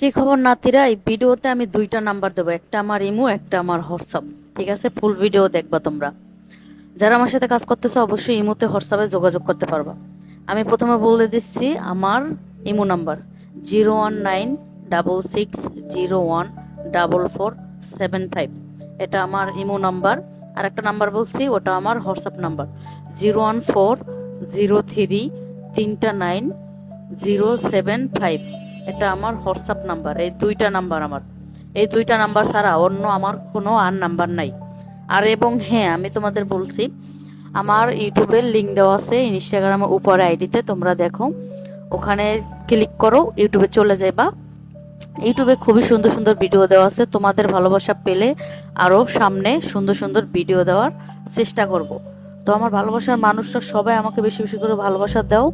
কি খবর নাতিরা? এই ভিডিওতে আমি দুইটা নাম্বার দেবো, একটা আমার ইমো, একটা আমার হোয়াটসঅ্যাপ। ঠিক আছে, ফুল ভিডিও দেখবা তোমরা। যারা আমার সাথে কাজ করতেছে অবশ্যই ইমোতে হোয়াটসঅ্যাপে যোগাযোগ করতে পারবা। আমি প্রথমে বলে দিচ্ছি আমার ইমো নাম্বার 01966014475। এটা আমার ইমো নাম্বার। আর একটা নাম্বার বলছি, ওটা আমার হোয়াটসঅ্যাপ নাম্বার 0140339 075। এটা আমার হোয়াটসঅ্যাপ নাম্বার। এই দুইটা নাম্বার আমার, এই দুইটা নাম্বার ছাড়া অন্য আমার কোনো আর নাম্বার নাই। আর এবং হ্যাঁ, আমি তোমাদের বলছি, আমার ইউটিউবের লিঙ্ক দেওয়া আছে ইনস্টাগ্রামের উপরে আইডিতে, তোমরা দেখো, ওখানে ক্লিক করো, ইউটিউবে চলে যাবা। ইউটিউবে খুবই সুন্দর সুন্দর ভিডিও দেওয়া আছে। তোমাদের ভালোবাসা পেলে আরও সামনে সুন্দর সুন্দর ভিডিও দেওয়ার চেষ্টা করব। তো আমার ভালোবাসার মানুষরা সবাই আমাকে বেশি বেশি করে ভালোবাসা দাও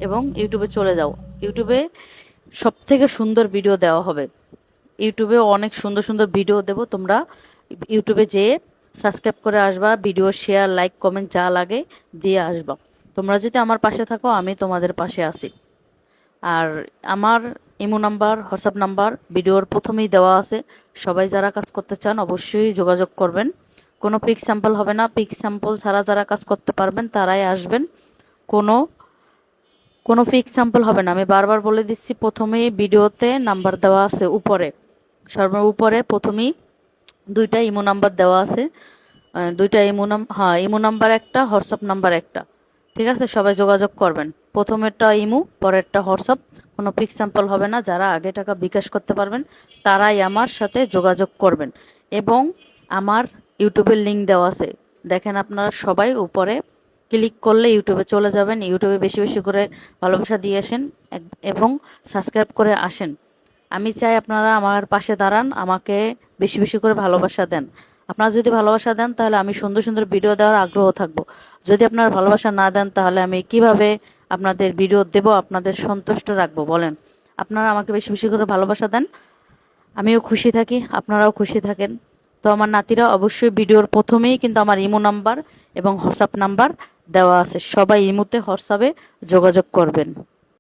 এবং ইউটিউবে চলে যাও। ইউটিউবে সব থেকে সুন্দর ভিডিও দেওয়া হবে। ইউটিউবে অনেক সুন্দর সুন্দর ভিডিও দেব, তোমরা ইউটিউবে যেয়ে সাবস্ক্রাইব করে আসবা, ভিডিও শেয়ার লাইক কমেন্ট যা লাগে দিয়ে আসবা। তোমরা যদি আমার পাশে থাকো, আমি তোমাদের পাশে আছি। আর আমার ইমো নাম্বার হোয়াটসঅ্যাপ নাম্বার ভিডিওর প্রথমেই দেওয়া আছে। সবাই যারা কাজ করতে চান অবশ্যই যোগাযোগ করবেন। কোনো পিক স্যাম্পল হবে না, পিক স্যাম্পল ছাড়া যারা কাজ করতে পারবেন তারাই আসবেন। কোনো কোনো পিক স্যাম্পল হবে না, আমি বারবার বলে দিচ্ছি। প্রথমেই ভিডিওতে নাম্বার দেওয়া আছে উপরে, সর্ব উপরে প্রথমেই দুইটা ইমো নাম্বার দেওয়া আছে। দুইটা ইমো নাম্বার একটা, হোয়াটসঅ্যাপ নাম্বার একটা। ঠিক আছে, সবাই যোগাযোগ করবেন। প্রথমেরটা ইমো, পরেরটা হোয়াটসঅ্যাপ। কোনো পিক স্যাম্পল হবে না। যারা আগে টাকা বিকাশ করতে পারবেন তারাই আমার সাথে যোগাযোগ করবেন। এবং আমার ইউটিউবের লিঙ্ক দেওয়া আছে, দেখেন আপনারা সবাই, উপরে ক্লিক করলে ইউটিউবে চলে যাবেন। ইউটিউবে বেশি বেশি করে ভালোবাসা দিয়ে আসেন এবং সাবস্ক্রাইব করে আসেন। আমি চাই আপনারা আমার পাশে দাঁড়ান, আমাকে বেশি বেশি করে ভালোবাসা দেন। আপনারা যদি ভালোবাসা দেন তাহলে আমি সুন্দর সুন্দর ভিডিও দেওয়ার আগ্রহ থাকবো। যদি আপনারা ভালোবাসা না দেন তাহলে আমি কিভাবে আপনাদের ভিডিও দেব, আপনাদের সন্তুষ্ট রাখবো বলেন? আপনারা আমাকে বেশি বেশি করে ভালোবাসা দেন, আমিও খুশি থাকি, আপনারাও খুশি থাকেন। তো আমার নাতিরা, অবশ্যই ভিডিওর প্রথমেই কিন্তু আমার ইমো নাম্বার এবং হোয়াটসঅ্যাপ নাম্বার দেওয়া আছে। সবাই ইমোতে হোয়াটসঅ্যাপে যোগাযোগ করবেন।